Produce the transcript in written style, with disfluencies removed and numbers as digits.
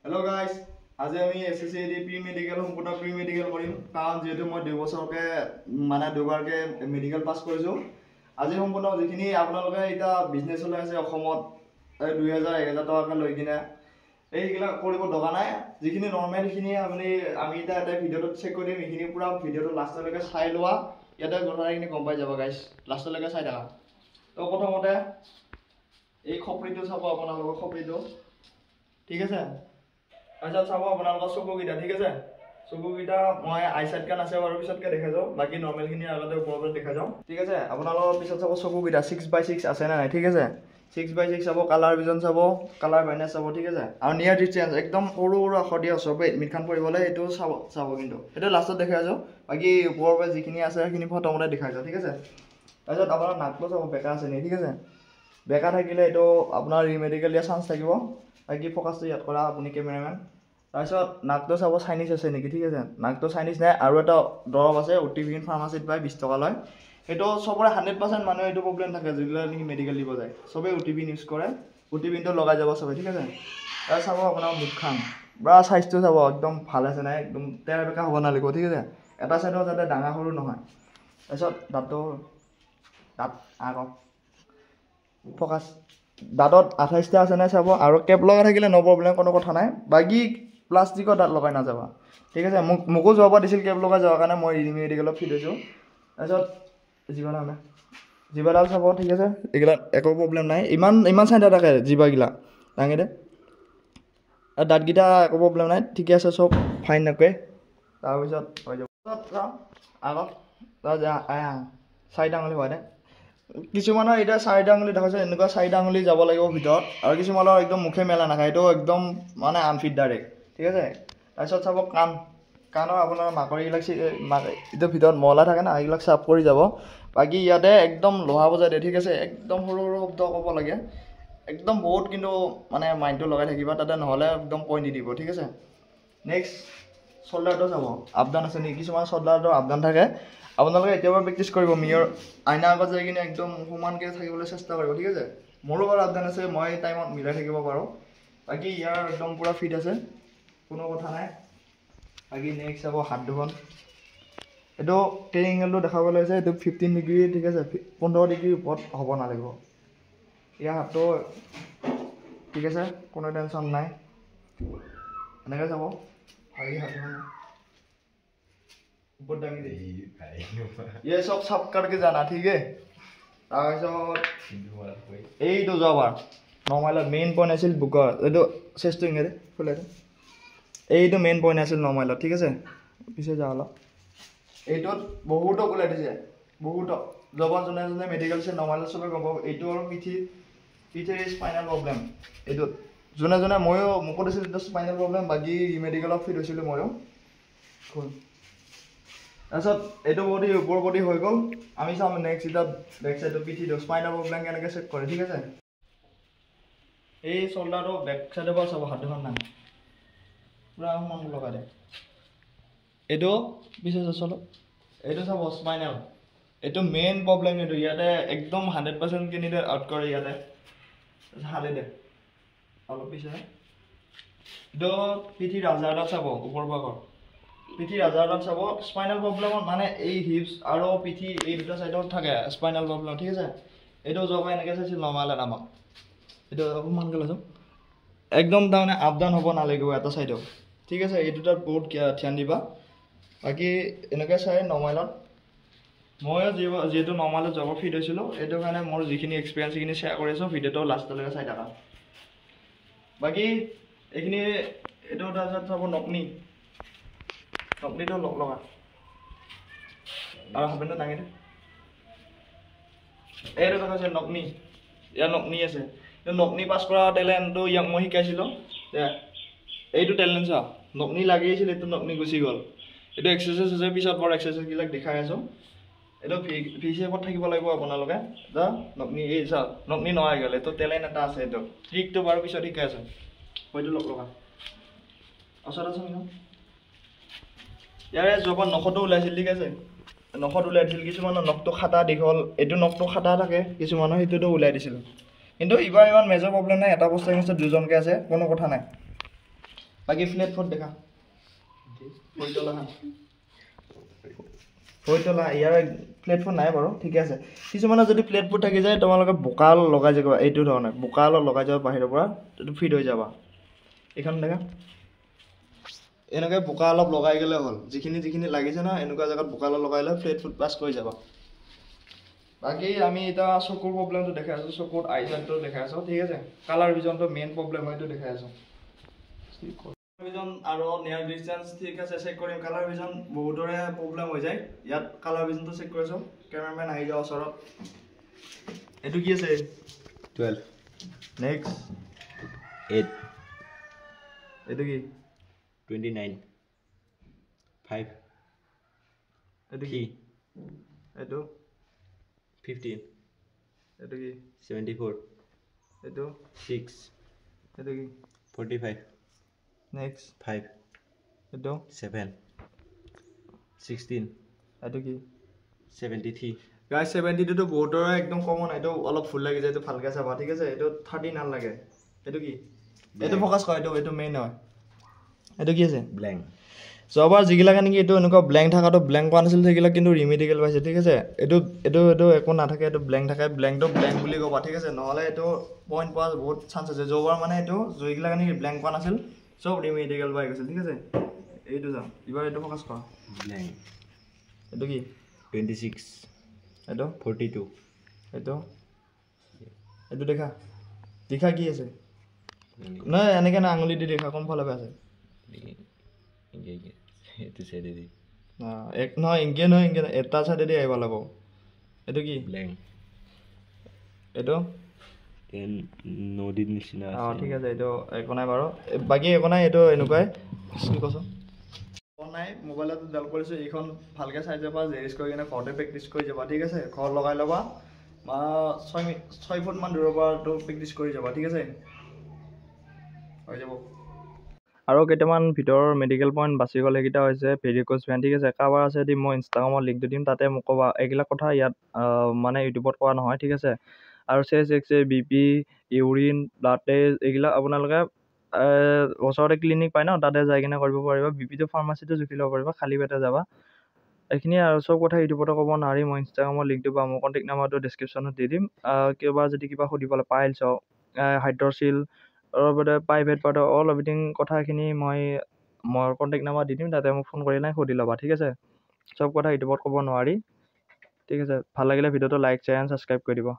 Hello guys, আজি আমি SSCD pre medical সম্পূৰ্ণ প্ৰি মেডিকেল কৰিম কাৰণ যেহেতু মই 2 বছৰকে মানে দুবাৰকে মেডিকেল পাস কৰিছো আজি সম্পূৰ্ণ যিখিনি আপোনালোকে এটা বিজনেছ লৈ আছে অসমত 2000-1000 টকা লৈ কিনে এইগিলা কৰিব দৰকাৰ নাই যিখিনি নৰমাল খিনি আমি এটা ভিডিওটো চেক কৰিম এইখিনি পুৰা ভিডিওটো লাষ্টলৈকে চাই লোৱা ইয়াতে কথাখিনি গম পাই যাব গাইস লাষ্টলৈকে চাই থাকা তো প্ৰথমতে এই খপৰিটো চাব আপোনালোকৰ খপৰিটো ঠিক আছে আচ্ছা চাব আপোনালোকৰ চকুকেইটা ঠিক আছে চকুকেইটা মই আইসাইট কান আছে আৰু পিছতকে দেখাই যাও বাকি নৰমাল খিনি আগতে ওপৰত দেখাই যাও ঠিক আছে আপোনালোকৰ পিছত চাব চকুকেইটা 6x6 আছে না নাই ঠিক আছে 6x6 চাব কালাৰ ভিজন চাব কালাৰ ব্ৰাইটনেছ চাব ঠিক আছে আৰু নিয়াৰ ডিসটেন্স একদম সৰু সৰু আখৰ দিয়া সবে এডমিট খান পৰিবলে এটো চাব কিন্তু এটা লাষ্টত দেখাই যাও বাকি ওপৰৰ পৰা যিখিনি আছে সেইখিনি ফটোমতে দেখাই যাও ঠিক আছে তাৰপিছত আপোনাৰ নাকটো চাব বেকা আছে নি ঠিক আছে বেকা থাকিলে এটো আপোনাৰ ৰিমেডিকেল দিয়া চান্স থাকিব বাকি ফোকাসটো ইয়াত কৰা আপুনি ক্যামেৰাম্যান তাৰপিছত নাকটো চাব চাইনিজ আছে নেকি ঠিক আছে নাকটো চাইনিজ নাই আৰু এটা দৰব আছে ওটিভিন ফাৰ্মাসিত পাই 20 টকা লয় এটো সবৰে 100% মানুহ এটো প্ৰবলেম থাকে যেগুলা নেকি মেডিকেল দিব যায় সবে ওটিভিন ইউজ কৰে ওটিভিনটো লগাই যাব সবে ঠিক আছে তাৰ চাব আপোনাৰ মুখখান ব্ৰা সাইজটো চাব একদম ভাল আছে নাই একদম তেৰা বেকা হ'ব নালাগিব ঠিক আছে এটা সাইডৰ যাতে ডাঙা সৰু নহয় তাৰপিছত দাঁত আগত ফোকাস দাঁতত 28টা আছে না চাব আৰু কেপ লগা থাকিলে নো প্ৰবলেম কোনো কথা নাই বাকি প্লাষ্টিকৰ দাঁত লগাই না যাবা ঠিক আছে মুকো জবা দিছিল কেপ লগা যাওয়াৰ কাৰণে মই মেডিকেলত ফিট হৈছো তাৰপিছত জিবাডাল চাব ঠিক আছে এগুলা একো প্ৰবলেম নাই ইমান চাইডা থাকে জিবাগিলা ডাঙে দে আৰু দাঁতগিটা একো প্ৰবলেম নাই ঠিক আছে সব ফাইন নকে তাৰপিছত হৈ যাব আগত আয়া চাইডা আঙুলি হয় দে কিছুমানৰ এটা চাইডা আঙুলি দেখাইছে এনেকুৱা চাইডা আঙুলি যাব লাগিব ভিতৰত আৰু কিছুমানৰ একদম মুখে মেলা নাখায় এটো একদম মানে আনফিট ডাইৰেক্ট ঠিক আছে তাৰপিছত চাব কানৰ আপোনাৰ মাকৰিবিলাক ইটো ভিতৰত মলা থাকে না এইবিলাক সাফ কৰি যাব বাকি ইয়াতে একদম লোহা বজাই দে ঠিক আছে একদম সৰু সৰু শব্দ ক'ব লাগে একদম বহুত কিন্তু মানে মাইন্ডটো লগাই থাকিবা তাতে নহলে একদম পইণ্ট দি দিব ঠিক আছে নেক্সট শোল্ডাৰটো চাব আপডাউন আছে নেকি কিছুমান শোল্ডাৰটো আপডাউন থাকে আপোনালোকে এতিয়াবা প্ৰেক্টিস কৰিব মিৰৰ আইনা আগত যাই কিনে একদম সমানকে থাকিবলৈ চেষ্টা কৰিব ঠিক আছে মোৰো বাৰু আপডাউন আছে মই টাইমত মিলাই থাকিব পাৰো বাকি ইয়াৰ একদম পুৰা ফিট আছে কোনো কথা নাই বাকি নেক্সট চাব হাত দুখন এটো ট্ৰেইনিং এংগেলটো দেখাব লাগিছে এটো 15 ডিগ্ৰী ঠিক আছে 15 ডিগ্ৰী ওপৰত হ'ব না লাগিব ইয়া হাতটো ঠিক আছে কোনো টেনচন নাই এনেকৈ যাব আৰু হাত দুখন ऊपर डांगी दे ये सब साफ करके जाना ठीक है এইটো যাবাৰ নৰমালৰ মেইন পইণ্ট আছিল বুকৰ এইটো চেষ্টিং এৰে ফুলে এইটো মেইন পইণ্ট আছিল নৰমালৰ ঠিক আছে পিছে যা হল এইটো বহুত ওলাই দিছে বহুত জবান জনে মেডিকেল সে নৰমালৰ সবে গম পাব এইটো আৰু পিঠিৰ স্পাইনাল প্ৰবলেম এইটো জনে ময়ো মুকত আছিল স্পাইনাল প্ৰবলেম বাকি মেডিকেলত ফিট হৈছিল ময়ো কোন তাৰছত এটো বডি ওপৰ বডি হৈ গল আমি চাম নেক্সট এটা বেক সাইডৰ পিঠি দো স্পাইনাল প্ৰবলেম কেনেকৈ চেক কৰে ঠিক আছে এই শোল্ডাৰটো বেক সাইডৰ পৰা চাব হাতখন না পুৰা সমান লগাই দে এটো বিশেষ চলো এটো চাব স্পাইনাল এটো মেইন প্ৰবলেম এটো ইয়াতে একদম 100% কিনিলে আউট কৰে ইয়াতে হালে দে অলপ পিছে দো পিঠি ৰাজাডা চাব ওপৰ পৰা পিঠি ৰাজাডাল চাব স্পাইনাল প্ৰবলেম মানে এই হিপস আৰু পিঠি এই দুটা সাইডত থাকে স্পাইনাল প্ৰবলেম ঠিক আছে এটো জবা এনেকৈ চাইছিল নৰমাল আমাক এটো অপমান গলাছো একদম তাৰমানে আপ ডাউন হ'ব না লাগিব এটা সাইডত ঠিক আছে এই দুটা বহুত ধ্যান দিবা বাকি এনেকৈ চাই নৰমালত মই যেটো নৰমালত জব ফিট হৈছিল এটো কাৰণে মোৰ যিখিনি এক্সপেৰিয়েন্স কিনি শেয়াৰ কৰিছো ভিডিওটো লাষ্টলৈকে চাই থাকা বাকি এইখিনি এটো তাৰছত চাব নকনি নকনিটো লগা আৰু হাবেনটো ডাঙি দে এইটো কথা আছে নকনি ইয়া নকনি আছে এই নকনি পাস কৰা টেলেন্টটো ইয়াক মই শিকাইছিল এইটো টেলেন্ট চা নকনি লাগিছিল এটো নকনি গুচি গল এটো এক্সাৰসাইজ আছে পিছত বৰ এক্সাৰসাইজ গিলাক দেখাই আছো এটো ফিজিকত থাকিব লাগিব আপোনালোকে দা নকনি এই চা নকনি নহয় গলে তো টেলেন্ট এটা আছে এটো ট্ৰিকটো বাৰ পিছত শিকাই আছে হয়তো লগা আছৰা আছে ন ইয়াৰে জবন নখটো ওলাইছিল ঠিক আছে নখটো ওলাই দিছিল কিছুমানৰ নখটো খাটা দীঘল এটো নখটো খাটা থাকে কিছুমানৰ হেতুটো ওলাই দিছিল কিন্তু ইবাৰ ইমান মেজৰ প্ৰবলেম নাই এটা বস্তু আছে দুজনকে আছে কোনো কথা নাই বাকী ফ্লেট ফুট দেখা হৈতলা ইয়াৰ প্লেটফৰ্ম নাই বাৰু ঠিকে আছে কিছুমানৰ যদি প্লেটবোৰ থাকি যায় তোমালোকে বোকা লগাই যাব এইটো ধৰণে বোকা লগাই যাব বাহিৰৰ পৰা এইটো ফিট হৈ যাবা এইখন দেখা এনেকৈ বোকা অলপ লগাই গ'লে হ'ল যিখিনি লাগিছে না এনেকুৱা জেগাত বোকা অলপ লগাই লৈ প্লেট ফুট পাছ কৰি যাবা বাকী আমি এতিয়া চকুৰ প্ৰব্লেমটো দেখাই আছোঁ চকুত আইচাইটটো দেখাই আছোঁ ঠিক আছে কালাৰ ভিজনটো মেইন প্ৰব্লেম হয় এইটো দেখাই আছোঁ ভিজন আৰু নিয়াৰ ডিষ্টেঞ্চ ঠিক আছে চেক কৰিম কালাৰ ভিজন বহুতৰে প্ৰব্লেম হৈ যায় ইয়াত কালাৰ ভিজনটো চেক কৰিছোঁ কেমেৰামেন আহি যাওঁ ওচৰত এইটো কি আছে 12 নেক্সট 8 এইটো কি 29 5 এইটো কি এইটো 15 এইটো কি 74 এইটো 6 এইটো কি 45 নেক্সট 5 এইটো 7 16 এইটো কি 73 গাইজ 72টো বহুতৰে একদম কমন এইটো অলপ ভুল লাগি যায় এইটো ভালকৈ চাবা ঠিক আছে এইটো 30 নালাগে এইটো কি এইটো ফ'কাছ কৰা এইটো মেইন হয় এইটো কি আছে ব্লেংক যোৱাবাৰ যিগিলাকে নেকি এইটো এনেকুৱা ব্লেংক থকাটো ব্লেংক পোৱা নাছিল সেইবিলাক কিন্তু ৰিমেডিকেল পাইছে ঠিক আছে এইটো একো নাথাকে এইটো ব্লেংক থাকে ব্লেংকটো ব্লেংক বুলি ক'বা ঠিক আছে নহ'লে এইটো পইণ্ট পোৱা বহুত চান্স আছে যোৱাবাৰ মানে এইটো যিগিলাকে নেকি ব্লেংক পোৱা নাছিল চব ৰিমেডিকেল পাই গৈছিল ঠিক আছে এইটো যাওঁ এইবাৰ এইটো ফ'কাছ কৰা ব্লেংক এইটো কি 26 এইটো 42 এইটো দেখা কি আছে নহয় এনেকৈ না আঙুলি দি দেখা কোনফালে পাই আছে এইটো চাইডে দি নহয় ইংকে নহয় এটা চাইডেদি আহিব লাগিব এইটো কি ব্লেংক এইটো নদীৰ নিচিনা অঁ ঠিক আছে এইটো একো নাই বাৰু বাকী একো নাই এইটো এনেকুৱাই কি কৈছোঁ নাই মোবাইলত ডাউনলোড কৰিছোঁ এইখন ভালকৈ চাই যাবা জেৰিজ কৰি কিনে ঘৰতে প্ৰেক্টিচ কৰি যাবা ঠিক আছে ঘৰত লগাই ল'বা 6 ফুটমান দূৰৰ পৰাটো প্ৰেক্টিচ কৰি যাবা ঠিক আছে হৈ যাব আৰু কেইটামান ভিতৰৰ মেডিকেল পইণ্ট বাচি গ'ল সেইকেইটা হৈছে ভেৰিক'জ ভেইন ঠিক আছে কাৰোবাৰ আছে যদি মই ইনষ্টাগ্ৰামত লিংকটো দিম তাতে মোক ক'বা এইবিলাক কথা ইয়াত মানে ইউটিউবত কোৱা নহয় ঠিক আছে আৰু chest x-ray BP urine blood test এইবিলাক আপোনালোকে ওচৰতে ক্লিনিক পায় ন তাতে যাই কিনে কৰিব পাৰিবা BPটো ফাৰ্মাচীটো জুখি ল'ব পাৰিবা খালী পেটে যাবা এইখিনিয়ে আৰু চব কথা ইউটিউবতে ক'ব নোৱাৰি মই ইনষ্টাগ্ৰামৰ লিংকটো বা মোৰ কণ্টেক্ট নাম্বাৰটো ডিছক্ৰিপশ্যনত দি দিম যদি কিবা সুধিবলৈ পাইলছ হাইড্ৰচিল লগতে প্ৰাইভেট পাৰ্টৰ অল এভৰিথিং কথাখিনি মই কণ্টেক্ট নাম্বাৰ দি দিম তাতে মোক ফোন কৰি নাই সুধি ল'বা ঠিক আছে চব কথা ইউটিউবত ক'ব নোৱাৰি ঠিক আছে ভাল লাগিলে ভিডিঅ'টো লাইক শ্বেয়াৰ এণ্ড ছাবস্ক্ৰাইব কৰি দিব